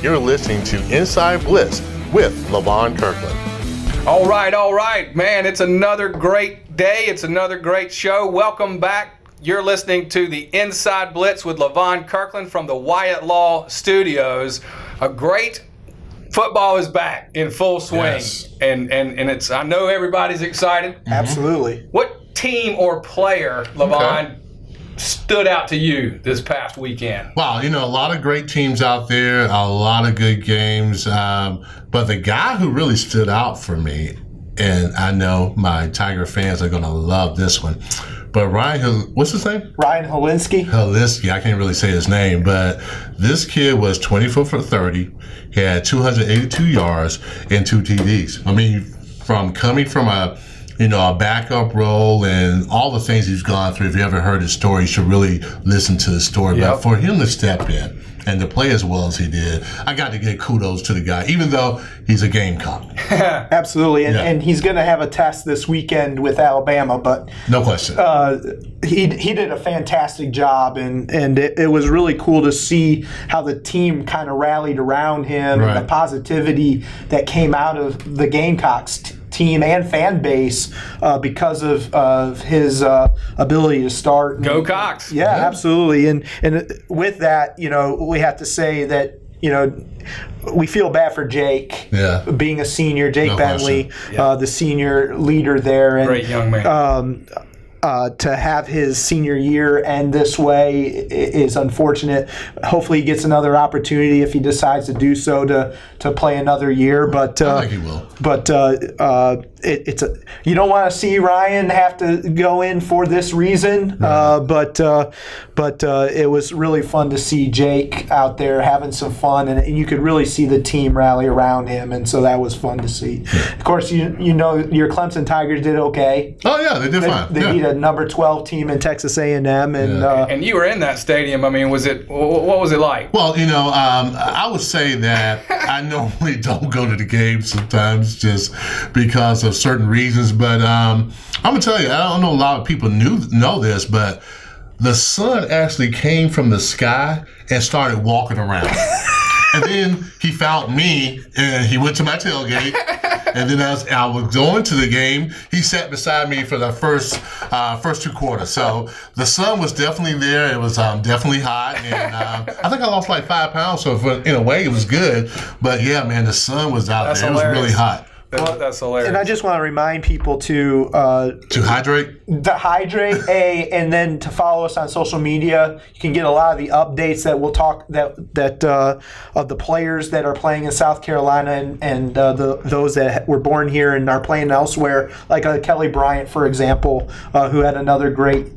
You're listening to Inside Blitz with Levon Kirkland. All right, man. It's another great day. It's another great show. Welcome back. You're listening to the Inside Blitz with Levon Kirkland from the Wyatt Law Studios. A great football is back in full swing, Yes. and it's. I know everybody's excited. Absolutely. What team or player, Levon, stood out to you this past weekend? Wow, a lot of great teams out there, a lot of good games. But the guy who really stood out for me, and I know my Tiger fans are going to love this one, but what's his name? Ryan Hilinski. I can't really say his name, but this kid was 24 for 30. He had 282 yards and 2 TDs. I mean, coming from a backup role and all the things he's gone through. If you ever heard his story, you should really listen to his story. Yep. But for him to step in and to play as well as he did, I got to give kudos to the guy, even though he's a Gamecock. Absolutely. And he's going to have a test this weekend with Alabama, but No question. he did a fantastic job, and it was really cool to see how the team kind of rallied around him, Right. and the positivity that came out of the Gamecocks team and fan base because of his ability to start. Go Cox! Yeah, absolutely. And with that, we have to say that we feel bad for Jake, being a senior. Jake No Bentley, the senior leader there, and Great young man. to have his senior year end this way is unfortunate. Hopefully he gets another opportunity if he decides to do so to play another year. But I think he will. But you don't want to see Ryan have to go in for this reason. But it was really fun to see Jake out there having some fun, and you could really see the team rally around him, and so that was fun to see. Of course, your Clemson Tigers did okay. Oh, yeah, they did fine. They beat a number 12 team in Texas A&M, And you were in that stadium. I mean, what was it like? Well, I would say that I normally don't go to the games sometimes just because of certain reasons. But I'm going to tell you, I don't know a lot of people know this, but the sun actually came from the sky and started walking around. And then he found me, and he went to my tailgate. And then as I was going to the game, he sat beside me for the first 2 quarters. So the sun was definitely there. It was definitely hot. And I think I lost like 5 pounds. So in a way, it was good. But yeah, man, the sun was out there. Hilarious. It was really hot. That's hilarious. and I just want to remind people to hydrate? and then to follow us on social media. You can get a lot of the updates that we'll talk of the players that are playing in South Carolina and those that were born here and are playing elsewhere, like Kelly Bryant, for example, who had another great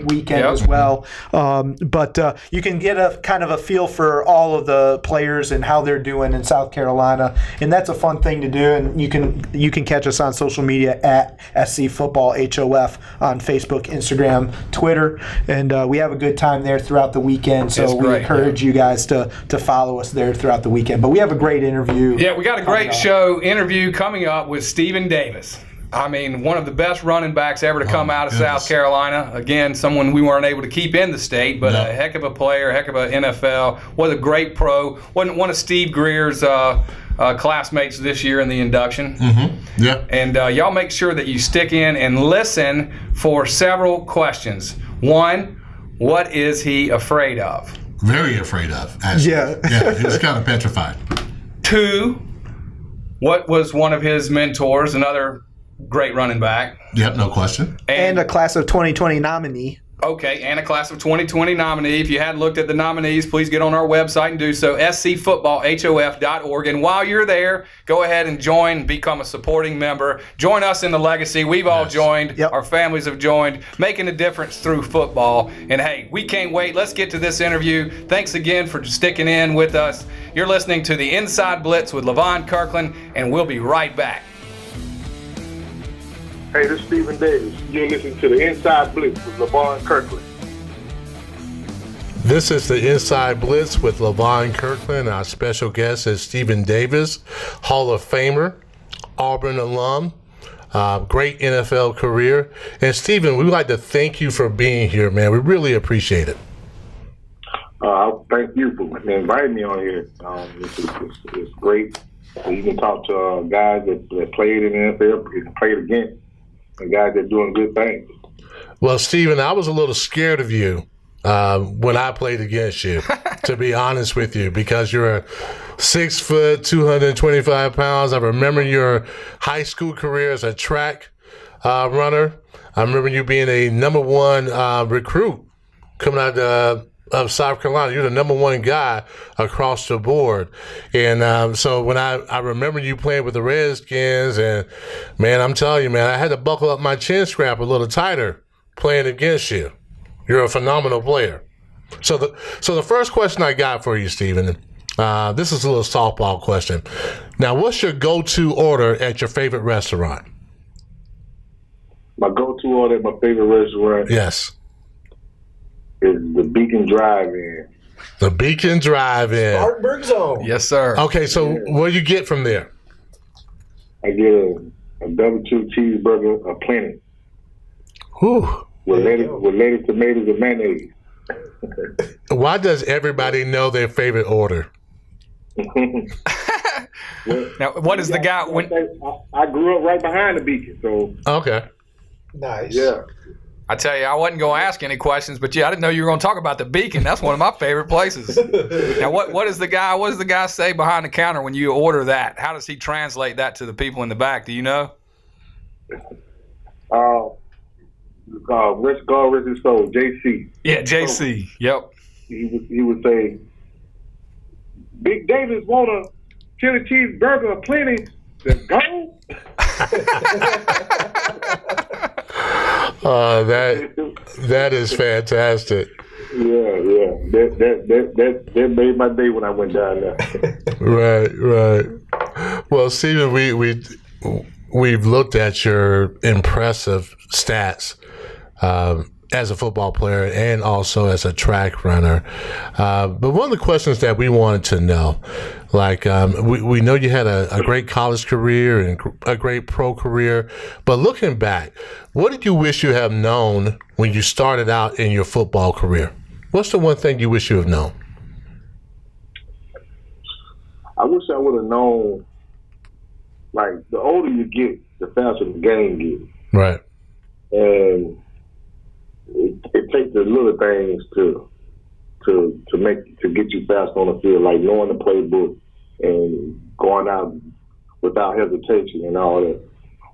weekend as well. But you can get a kind of a feel for all of the players and how they're doing in South Carolina, and that's a fun thing to do. And you can catch us on social media at SCFHOF on Facebook, Instagram, Twitter, and we have a good time there throughout the weekend. So we encourage you guys to follow us there throughout the weekend. But we have a great interview. Yeah, we got a great interview coming up with Stephen Davis. I mean, one of the best running backs ever to come out of South Carolina. Again, someone we weren't able to keep in the state, but a heck of a player, heck of an NFL. What a great pro. One of Steve Greer's classmates this year in the induction. Mm-hmm. Yeah. And y'all make sure that you stick in and listen for several questions. One, what is he afraid of? Very afraid of, actually. Yeah, he was kind of petrified. 2, what was one of his mentors, another great running back? Yep, no question. And a class of 2020 nominee. Okay, and a class of 2020 nominee. If you hadn't looked at the nominees, please get on our website and do so, scfootballhof.org. And while you're there, go ahead and join, become a supporting member. Join us in the legacy. We've all joined. Our families have joined, making a difference through football. And hey, we can't wait. Let's get to this interview. Thanks again for sticking in with us. You're listening to the Inside Blitz with Levon Kirkland, and we'll be right back. Hey, this is Stephen Davis. You're listening to the Inside Blitz with Levon Kirkland. This is the Inside Blitz with Levon Kirkland. Our special guest is Stephen Davis, Hall of Famer, Auburn alum, great NFL career. And Stephen, we would like to thank you for being here, man. We really appreciate it. Thank you for inviting me on here. It's great. So you can talk to guys that played in the NFL, and played against, and guys that doing good things. Well, Steven, I was a little scared of you when I played against you, to be honest with you, because you're 6 foot, 225 pounds. I remember your high school career as a track runner. I remember you being a number one recruit coming out of South Carolina. You're the number one guy across the board. And so when I remember you playing with the Redskins, and, man, I'm telling you, man, I had to buckle up my chin strap a little tighter playing against you. You're a phenomenal player. So the first question I got for you, Steven, this is a little softball question. Now, what's your go-to order at your favorite restaurant? My go-to order at my favorite restaurant Yes. is the Beacon Drive-In. The Beacon Drive-In. Spartanburg Zone. Yes, sir. Okay, so what do you get from there? I get a double two cheeseburger, a plenty, Whew. with lettuce, tomatoes, and mayonnaise. Why does everybody know their favorite order? Now, what is the guy when? I grew up right behind the Beacon, so Okay. Nice. yeah. I tell you, I wasn't going to ask any questions, but I didn't know you were going to talk about the Beacon. That's one of my favorite places. Now, what does the guy say behind the counter when you order that? How does he translate that to the people in the back? Do you know? Rich God, rest his soul, JC. Yeah, JC. Yep. He would say, Big Davis want a chili cheeseburger, a plenty. Let's go. That is fantastic. Yeah. That made my day when I went down there. Right. Well, Steven, we've looked at your impressive stats as a football player and also as a track runner. But one of the questions that we wanted to know, like we know you had a great college career and a great pro career, but looking back, what did you wish you have known when you started out in your football career? What's the one thing you wish you have known? I wish I would have known, like, the older you get, the faster the game gets. Right. And it takes the little things to get you fast on the field, like knowing the playbook and going out without hesitation and all that.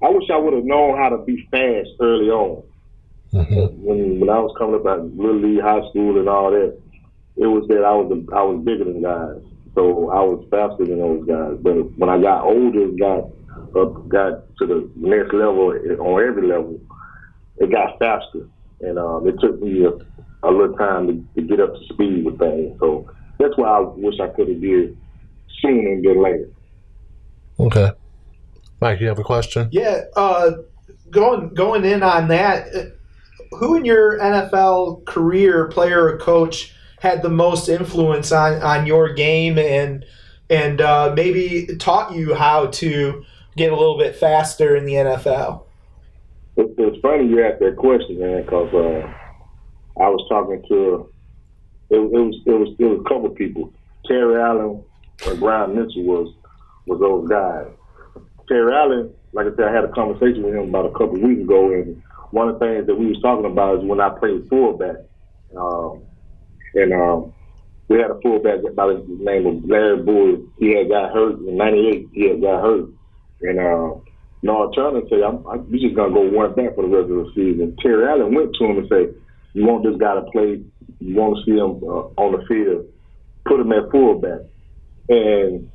I wish I would have known how to be fast early on. Mm-hmm. When I was coming up at Little League, high school, and all that, it was that I was bigger than guys, so I was faster than those guys. But when I got older, got to the next level on every level, it got faster. And it took me a little time to get up to speed with things. So that's why I wish I could have did sooner than later. Okay. Mike, you have a question? Yeah. Going in on that, who in your NFL career, player or coach, had the most influence on your game and maybe taught you how to get a little bit faster in the NFL? It's funny you asked that question, man, because I was talking to it was a couple of people. Terry Allen and Brian Mitchell was those guys. Terry Allen, like I said, I had a conversation with him about a couple of weeks ago, and one of the things that we was talking about is when I played fullback, and we had a fullback by the name of Larry Boyd. He had got hurt in '98. He had got hurt, and Noah Turner said, "We just gonna go one back for the rest of the season." Terry Allen went to him and said, "You want this guy to play? You want to see him on the field? Put him at fullback." And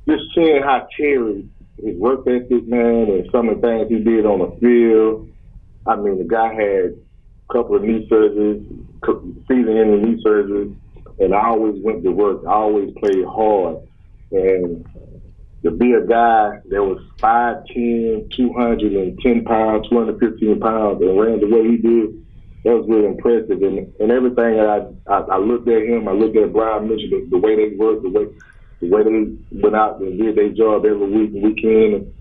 just seeing how Terry, his work ethic, man, and some of the things he did on the field. I mean, the guy had a couple of knee surgeries, season-ending knee surgeries, and I always went to work. I always played hard, and to be a guy that was 5'10", 210 pounds, 215 pounds, and ran the way he did, that was really impressive. And everything that I looked at him, I looked at Brian Mitchell, the way they worked, the way they went out and did their job every week and weekend. And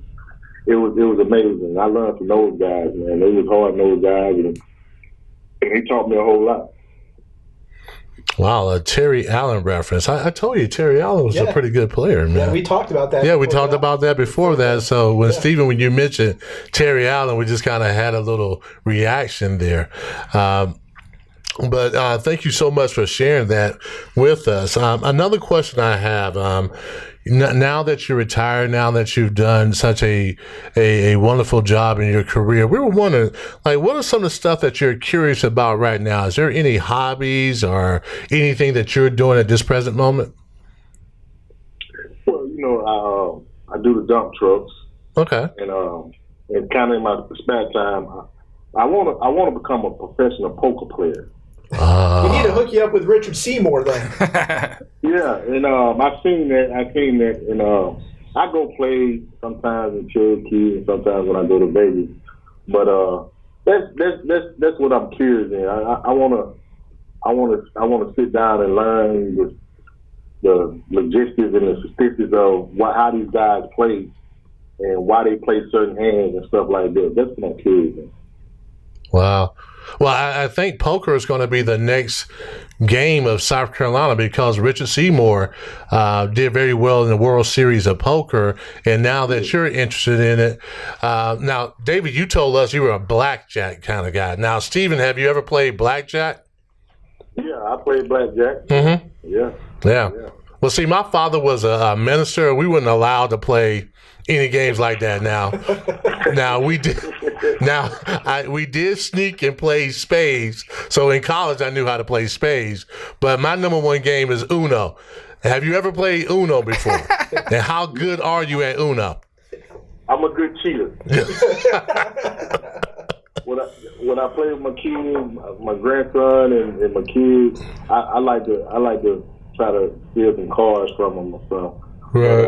it was amazing. I learned from those guys, man. They was hard-nosed guys, and he taught me a whole lot. Wow, a Terry Allen reference. I told you Terry Allen was a pretty good player, man. Yeah, we talked about that. Yeah, we talked about that before that. So when Stephen, when you mentioned Terry Allen, we just kind of had a little reaction there. But thank you so much for sharing that with us. Another question I have, now that you're retired, now that you've done such a wonderful job in your career, we were wondering, like, what are some of the stuff that you're curious about right now? Is there any hobbies or anything that you're doing at this present moment? Well, I do the dump trucks. Okay. And kind of in my spare time, I want to become a professional poker player. We need to hook you up with Richard Seymour then. Yeah, and I've seen that, and I go play sometimes in Cherokee and sometimes when I go to Vegas. But that's what I'm curious in. I wanna sit down and learn the logistics and the statistics of how these guys play and why they play certain hands and stuff like that. That's what I'm curious in. Wow. Well, I think poker is going to be the next game of South Carolina because Richard Seymour did very well in the World Series of Poker. And now that you're interested in it, now, David, you told us you were a blackjack kind of guy. Now, Stephen, have you ever played blackjack? Yeah, I played blackjack. Mm-hmm. Yeah. Well, see, my father was a minister. We weren't allowed to play any games like that. Now we did. We did sneak and play spades. So in college, I knew how to play spades. But my number one game is Uno. Have you ever played Uno before? And how good are you at Uno? I'm a good cheater. When I play with my kids, my grandson and my kids, I like to try to steal some cards from them or something. Right.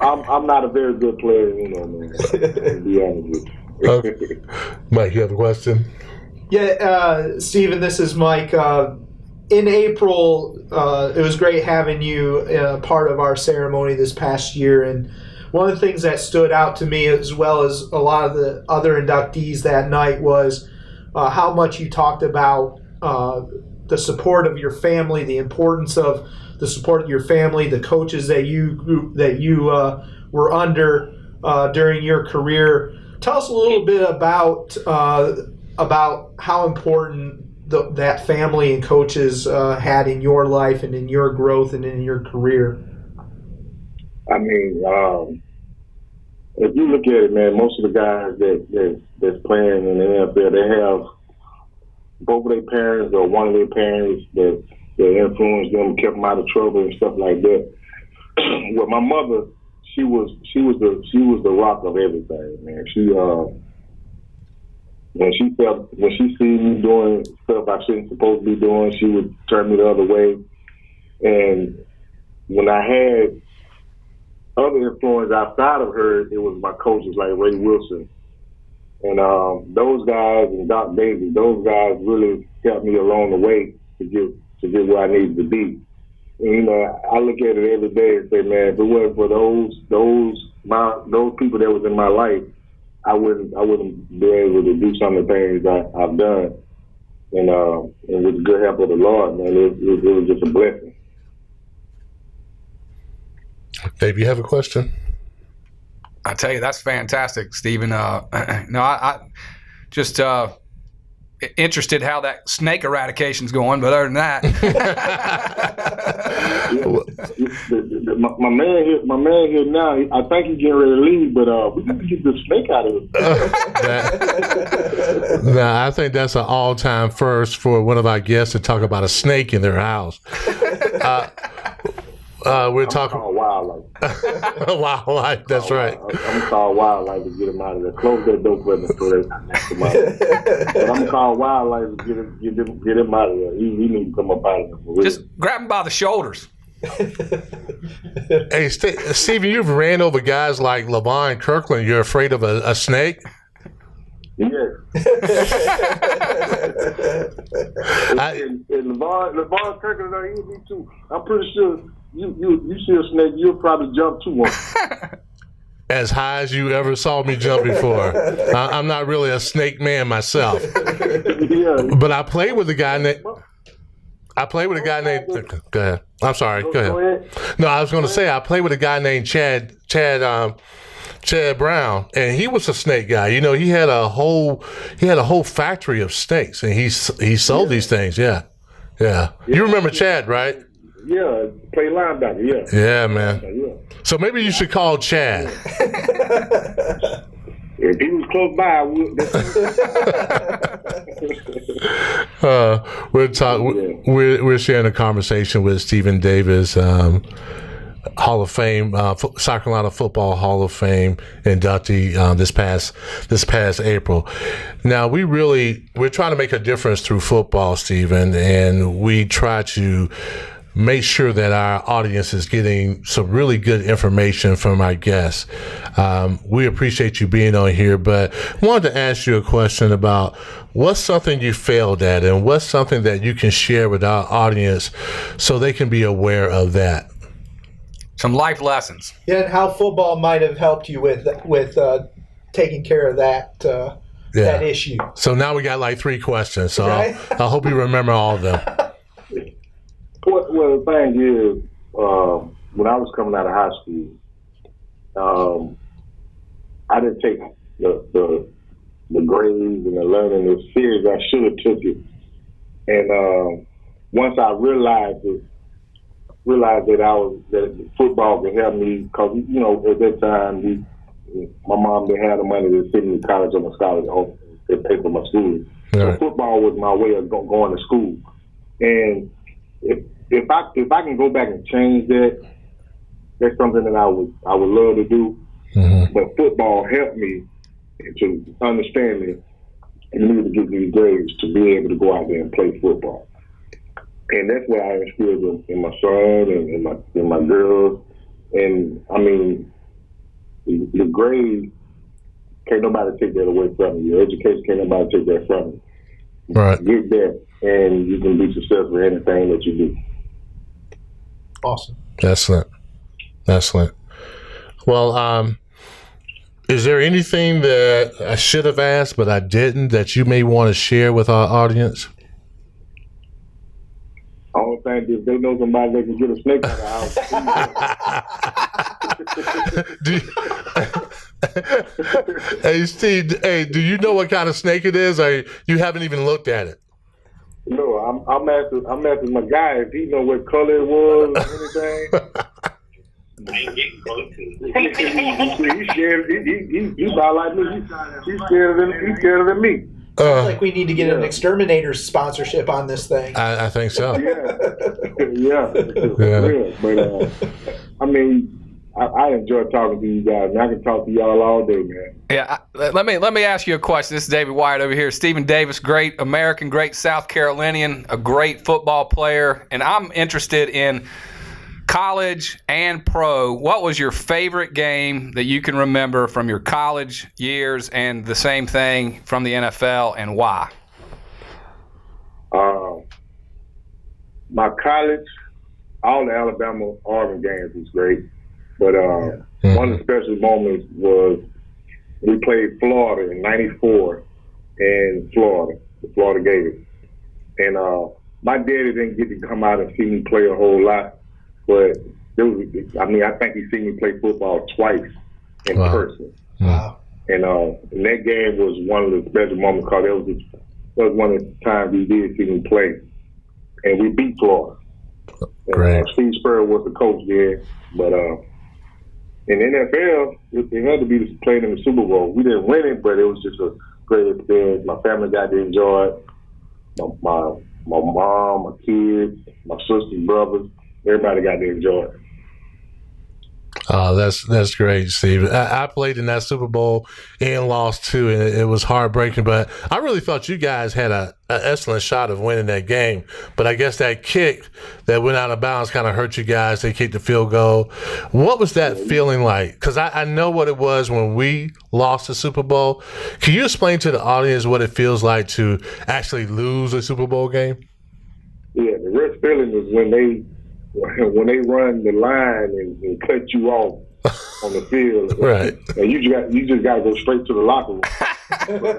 I'm not a very good player, man. To be honest with you. Okay. Mike, you have a question? Yeah, Stephen, this is Mike. In April, it was great having you part of our ceremony this past year. And one of the things that stood out to me, as well as a lot of the other inductees that night, was how much you talked about the support of your family, the importance of the support of your family, the coaches that you were under during your career. Tell us a little bit about how important that family and coaches had in your life and in your growth and in your career. I mean, if you look at it, man, most of the guys that's playing in the NFL, they have both of their parents or one of their parents that influenced them, kept them out of trouble and stuff like that. Well, my mother, she was the rock of everything, man. When she seen me doing stuff I shouldn't supposed to be doing, she would turn me the other way. And when I had other influence outside of her, it was my coaches like Ray Wilson. And those guys and Doc Davis, those guys really helped me along the way to get where I needed to be. And, I look at it every day and say, man, if it wasn't for those people that was in my life, I wouldn't be able to do some of the things I've done. And with the good help of the Lord, man, it was just a blessing. Dave, you have a question? I tell you, that's fantastic, Stephen. I just interested how that snake eradication's going, but other than that, my man here now, I think he's getting ready to leave, but we got to get the snake out of it. Nah, I think that's an all-time first for one of our guests to talk about a snake in their house. We're talking wildlife. Wildlife, that's right. I'm gonna call wildlife to get him out of there. Close that door for them so they not next him out. But I'm gonna call wildlife to get him out of there. He needs to come up out of there for real. just grab him by the shoulders. Hey, Stephen, you've ran over guys like Levon Kirkland. You're afraid of a snake? Yeah. and Levon Kirkland, he me too. I'm pretty sure you see a snake, you'll probably jump to one. As high as you ever saw me jump before. I'm not really a snake man myself. Yeah. But I played with a guy named I played with a guy named. Go ahead. I'm sorry. Go Go ahead. ahead. No, I was going to say I played with a guy named Chad Brown, and he was a snake guy. You know, he had a whole factory of snakes, and he sold these things. Yeah. You remember Chad, right? Yeah, play linebacker. Yeah. Yeah, man. Yeah. So maybe you should call Chad. If he was close by, I would. We're talking. We're sharing a conversation with Stephen Davis, Hall of Fame, South Carolina Football Hall of Fame inductee this past April. Now we're trying to make a difference through football, Stephen, and we try to make sure that our audience is getting some really good information from our guests. We appreciate you being on here, but I wanted to ask you a question about what's something you failed at and what's something that you can share with our audience so they can be aware of that. Some life lessons. Yeah, and how football might have helped you with taking care of that that issue. So now we got like 3 questions, so Right. I hope you remember all of them. Well, the thing is, when I was coming out of high school, I didn't take the grades and the learning as serious as I should have took it. And once I realized that football could help me, because you know at that time my mom didn't have the money to send me to college on a scholarship to pay for my schooling. So Right. football was my way of going to school. And if I can go back and change that, that's something that I would love to do. Mm-hmm. But football helped me to understand that you need to get these grades to be able to go out there and play football. And that's what I instilled in my son and in my girls. And I mean, the grades, can't nobody take that away from you. Your education, can't nobody take that from you. Right. Get that, and you can be successful in anything that you do. Awesome. Excellent. Well, is there anything that I should have asked but I didn't that you may want to share with our audience? I don't think if they know somebody that can get a snake out of the house. Hey, Steve. Hey, do you know what kind of snake it is, or you haven't even looked at it? No, I'm asking my guy if he know what color it was or anything. I ain't getting close to it. He's scared. He's about like me. He's scared than me. Sounds like we need to get an exterminator's sponsorship on this thing. I think so. Yeah. But I mean, I enjoy talking to you guys, and I can talk to y'all all day, man. Yeah, let me ask you a question. This is David Wyatt over here. Stephen Davis, great American, great South Carolinian, a great football player, and I'm interested in college and pro. What was your favorite game that you can remember from your college years, and the same thing from the NFL, and why? My college, all the Alabama Auburn games was great, but one of the special moments was we played Florida in '94 in Florida, the Florida Gators, and my daddy didn't get to come out and see me play a whole lot. But I think he's seen me play football twice in person. Wow. And that game was one of the special moments because that was one of the times he did see me play. And we beat Florida. Great. Steve Spurrier was the coach there. But in the NFL, it had to be playing in the Super Bowl. We didn't win it, but it was just a great experience. My family got to enjoy it. My mom, my kids, my sisters, brothers. Everybody got to enjoy it. Oh, that's great, Steve. I played in that Super Bowl and lost too, and it was heartbreaking. But I really thought you guys had an excellent shot of winning that game. But I guess that kick that went out of bounds kind of hurt you guys. They kicked the field goal. What was that feeling like? Because I know what it was when we lost the Super Bowl. Can you explain to the audience what it feels like to actually lose a Super Bowl game? Yeah, the worst feeling is when they run the line and cut you off on the field, Right? And you just got to go straight to the locker room. when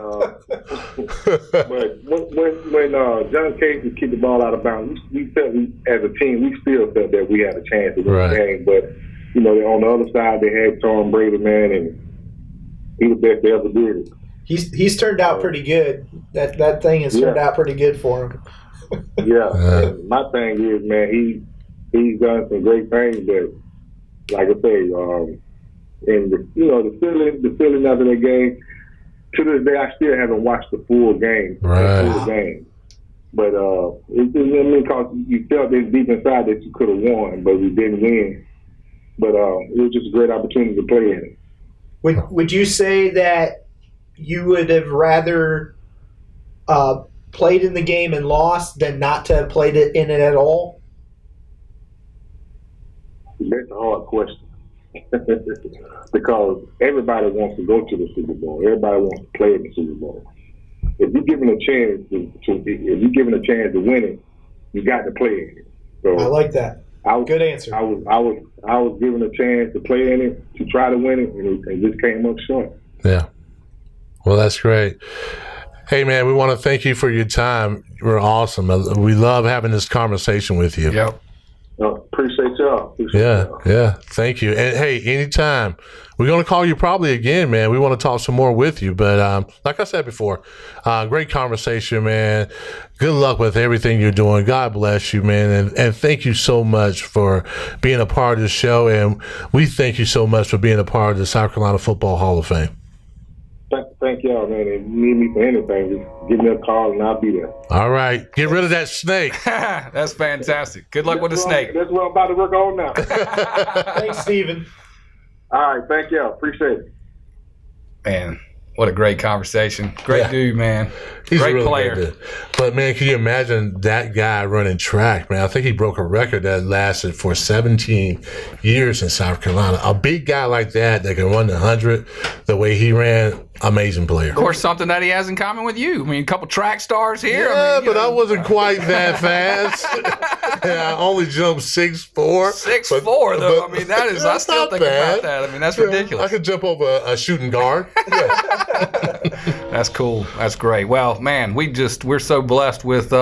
John Casey kicked the ball out of bounds, we felt as a team, we still felt that we had a chance to win the game. But, you know, on the other side, they had Tom Brady, man, and he was the best they ever did it. He's turned out pretty good. That thing has turned out pretty good for him. And my thing is, man, he's done some great things, but like I say, and the feeling after that game, to this day, I still haven't watched the full game. But because you felt it deep inside that you could have won, but we didn't win. But it was just a great opportunity to play in it. Would you say that you would have rather played in the game and lost than not to have played in it at all? That's a hard question. Because everybody wants to go to the Super Bowl. Everybody wants to play in the Super Bowl. If you're given a chance to win it, you got to play in it. So I like that. Good answer. I was given a chance to play in it, to try to win it, and it just came up short. Yeah. Well, that's great. Hey, man, we want to thank you for your time. You're awesome. We love having this conversation with you. Yep. Appreciate y'all. Yeah. Thank you. And hey, anytime. We're going to call you probably again, man. We want to talk some more with you. But like I said before, great conversation, man. Good luck with everything you're doing. God bless you, man. And thank you so much for being a part of the show. And we thank you so much for being a part of the South Carolina Football Hall of Fame. Thank y'all, man. If you need me for anything, just give me a call and I'll be there. All right. Get rid of that snake. That's fantastic. Good luck with the snake. That's what I'm about to work on now. Thanks, Steven. All right. Thank y'all. Appreciate it. Man, what a great conversation. Great dude, man. He's great a really player. Good dude. But, man, can you imagine that guy running track, man? I think he broke a record that lasted for 17 years in South Carolina. A big guy like that can run the 100 the way he ran, amazing player. Of course, something that he has in common with you. I mean, a couple track stars here. Yeah, but I wasn't quite that fast. I only jumped 6'4". 6'4", though. I mean, that is, I still think about that. I mean, that's ridiculous. I could jump over a shooting guard. Yeah. That's cool. That's great. Well, man, we're so blessed with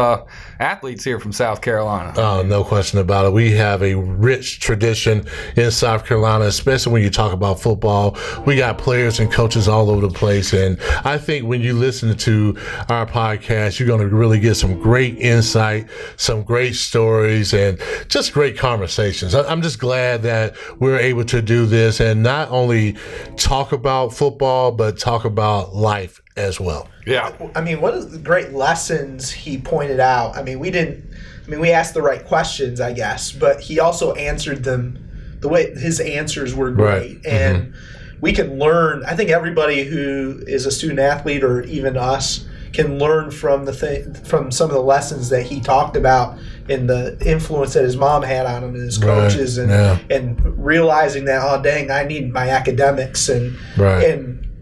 athletes here from South Carolina. Oh, no question about it. We have a rich tradition in South Carolina, especially when you talk about football. We got players and coaches all over the place. And I think when you listen to our podcast, you're going to really get some great insight, some great stories, and just great conversations. I'm just glad that we're able to do this and not only talk about football, but talk about life as well. Yeah. I mean, one of the great lessons he pointed out, we asked the right questions, I guess, but he also answered them the way his answers were great. Right. And we can learn. I think everybody who is a student athlete or even us can learn from from some of the lessons that he talked about and the influence that his mom had on him and his coaches and realizing that, oh, dang, I need my academics and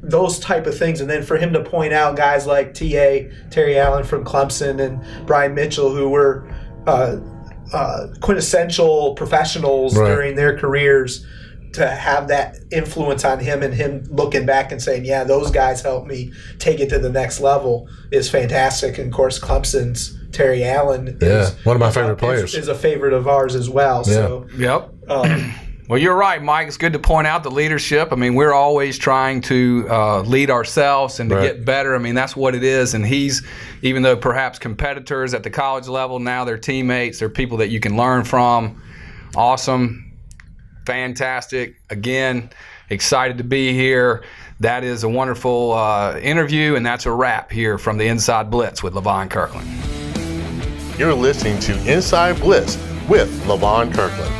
those type of things. And then for him to point out guys like Terry Allen from Clemson and Brian Mitchell who were quintessential professionals during their careers, to have that influence on him and him looking back and saying, yeah, those guys helped me take it to the next level is fantastic. And of course, Clemson's Terry Allen is one of my favorite players. Is a favorite of ours as well. Yeah. So, well, you're right, Mike. It's good to point out the leadership. I mean, we're always trying to lead ourselves and to get better. I mean, that's what it is. And he's, even though perhaps competitors at the college level, now they're teammates, they're people that you can learn from. Awesome. Fantastic. Again, excited to be here. That is a wonderful interview, and that's a wrap here from the Inside Blitz with Levon Kirkland. You're listening to Inside Blitz with Levon Kirkland.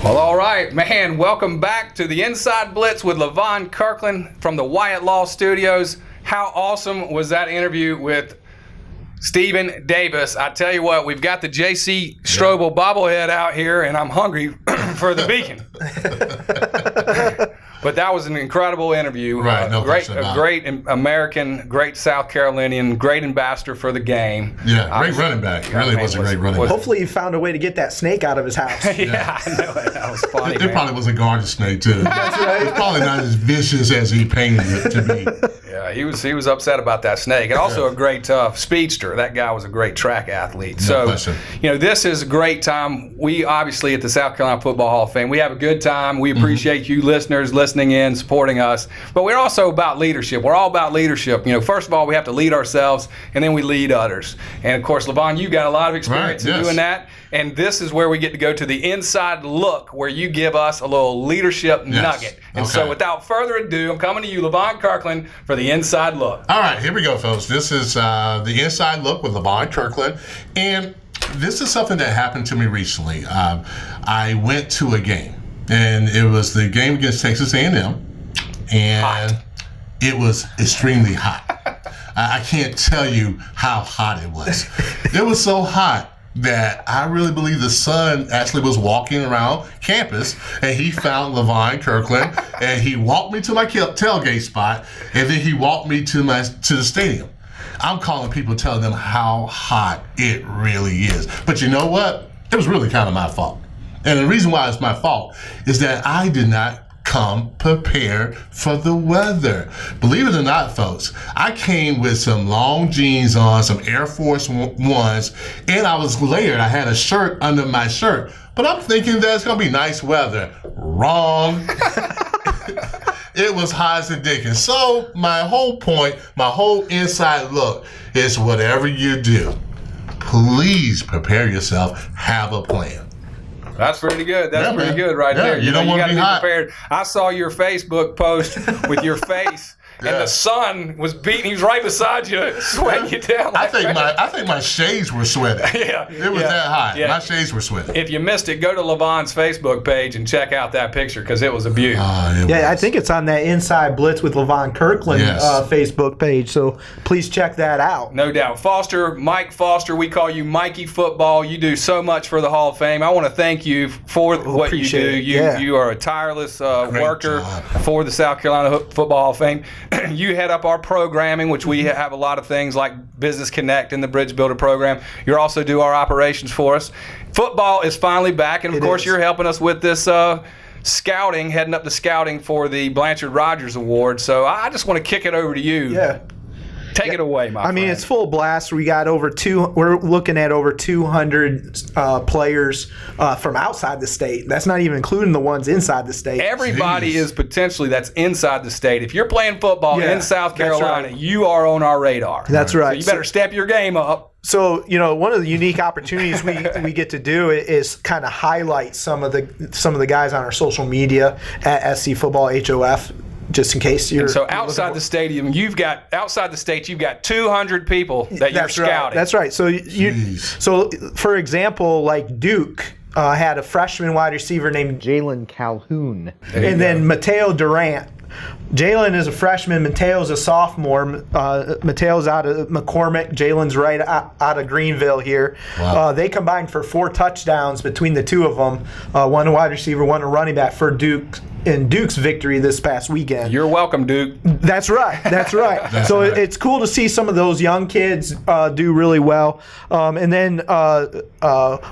Well, all right, man. Welcome back to the Inside Blitz with Levon Kirkland from the Wyatt Law Studios. How awesome was that interview with Stephen Davis? I tell you what, we've got the J.C. Strobel bobblehead out here, and I'm hungry for the beacon. But that was an incredible interview. Right, no great, question about great American, great South Carolinian, great ambassador for the game. Yeah, great running back. Really was a great running back. Hopefully he found a way to get that snake out of his house. Yeah, I know it. That was funny. It probably was a garden snake too. That's right. It's probably not as vicious as he painted it to be. Yeah, he was upset about that snake, and also a great speedster. That guy was a great track athlete. So, question. This is a great time. We obviously at the South Carolina Football Hall of Fame, we have a good time. We appreciate you listeners listening in, supporting us. But we're also about leadership. We're all about leadership. First of all, we have to lead ourselves, and then we lead others. And of course, Levon, you got a lot of experience in doing that. And this is where we get to go to the inside look, where you give us a little leadership nugget. And so without further ado, I'm coming to you, Levon Kirkland, for the inside look. All right, here we go, folks. This is the inside look with Levon Kirkland. And this is something that happened to me recently. I went to a game, and it was the game against Texas A&M. And it was extremely hot. I can't tell you how hot it was. It was so hot that I really believe the son actually was walking around campus, and he found Levon Kirkland, and he walked me to my tailgate spot, and then he walked me to the stadium. I'm calling people, telling them how hot it really is. But you know what? It was really kind of my fault. And the reason why it's my fault is that I did not come prepared for the weather. Believe it or not, folks, I came with some long jeans on, some Air Force Ones, and I was layered. I had a shirt under my shirt, but I'm thinking that it's gonna be nice weather. Wrong. It was hot as a dickens. So my whole point, my whole inside look is whatever you do, please prepare yourself, have a plan. That's pretty good. That's pretty good right there. You don't want to be hot. Prepared. I saw your Facebook post with your face, and the sun was beating. He was right beside you, sweating you down. I think my shades were sweating. It was that hot. My shades were sweating. If you missed it, go to Levon's Facebook page and check out that picture because it was a beauty. I think it's on that Inside Blitz with Levon Kirkland Facebook page. So please check that out. No doubt. Mike Foster, we call you Mikey Football. You do so much for the Hall of Fame. I want to thank you for what you do. You are a tireless worker for the South Carolina Football Hall of Fame. You head up our programming, which we have a lot of things like Business Connect and the Bridge Builder program. You also do our operations for us. Football is finally back, and of course you're helping us with this scouting, heading up the scouting for the Blanchard Rogers Award. So I just want to kick it over to you. Take it away, my friend. I mean, it's full blast. We got we're looking at over 200 players from outside the state. That's not even including the ones inside the state. Everybody is potentially that's inside the state. If you're playing football in South Carolina, you are on our radar. That's right. So you better step your game up. So, one of the unique opportunities we get to do is kind of highlight some of the guys on our social media at SC Football HOF. Just in case you're. And so outside the stadium, you've got 200 people that you're scouting. That's right. So so for example, like Duke had a freshman wide receiver named Jalen Calhoun, and then Mateo Durant. Jalen is a freshman. Mateo's a sophomore. Mateo's out of McCormick. Jalen's right out of Greenville here. Wow. They combined for 4 touchdowns between the two of them. One a wide receiver, one a running back for Duke. In Duke's victory this past weekend. You're welcome, Duke. That's right. So it's cool to see some of those young kids do really well. And then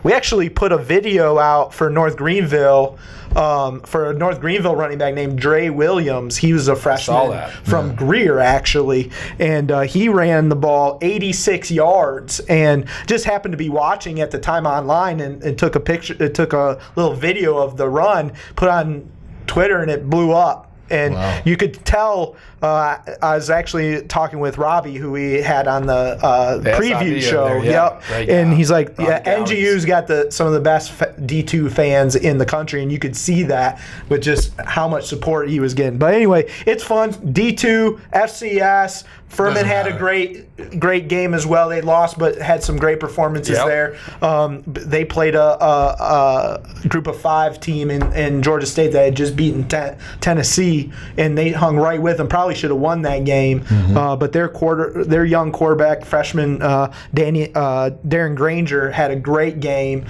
we actually put a video out for North Greenville. For a North Greenville running back named Dre Williams. He was a freshman from Greer, actually, and he ran the ball 86 yards and just happened to be watching at the time online and took a picture. It took a little video of the run, put on Twitter, and it blew up. And you could tell, I was actually talking with Robbie, who we had on the preview show. And he's like, NGU's got some of the best D2 fans in the country, and you could see that with just how much support he was getting. But anyway, it's fun. D2, FCS, Furman had a great game as well. They lost, but had some great performances there. They played a group of 5 team in Georgia State that had just beaten Tennessee, and they hung right with them. Probably should have won that game, but their young quarterback, freshman Darren Granger, had a great game.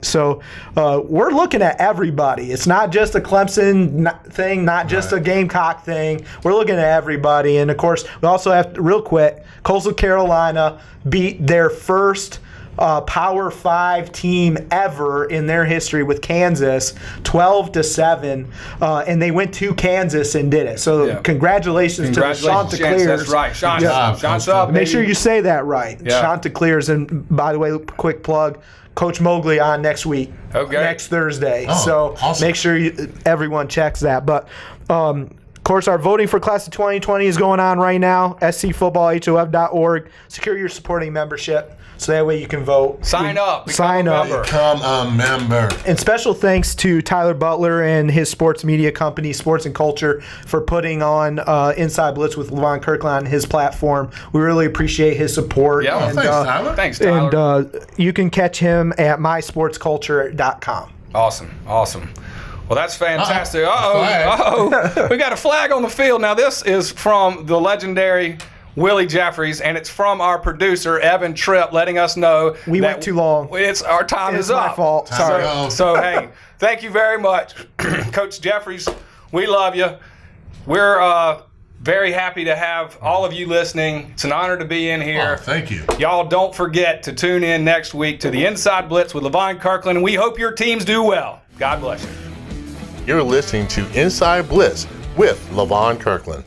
So we're looking at everybody. It's not just a Clemson thing, not just a Gamecock thing. We're looking at everybody, and of course we also have to, real quick, Coastal Carolina beat their first Power 5 team ever in their history with Kansas, 12-7, and they went to Kansas and did it. So congratulations to the Chanticleers. That's right. Sean's up. Make sure you say that right. Yeah. Chanticleers. And by the way, quick plug, Coach Mowgli on next week, next Thursday. So awesome. make sure everyone checks that. But of course, our voting for class of 2020 is going on right now. SCFootballHOF.org. Secure your supporting membership so that way you can vote. Sign up. Sign up. Become a member. And special thanks to Tyler Butler and his sports media company, Sports and Culture, for putting on Inside Blitz with Levon Kirkland on his platform. We really appreciate his support. Yeah, Thanks, Tyler. Thanks, Tyler. And you can catch him at mysportsculture.com. Awesome. Well, that's fantastic. We got a flag on the field. Now, this is from the legendary Willie Jeffries, and it's from our producer, Evan Tripp, letting us know We went too long. Our time is up. It's my fault. Sorry. So, hey, thank you very much, Coach Jeffries. We love you. We're very happy to have all of you listening. It's an honor to be in here. Thank you. Y'all don't forget to tune in next week to the Inside Blitz with Levon Kirkland, and we hope your teams do well. God bless you. You're listening to Inside Blitz with Levon Kirkland.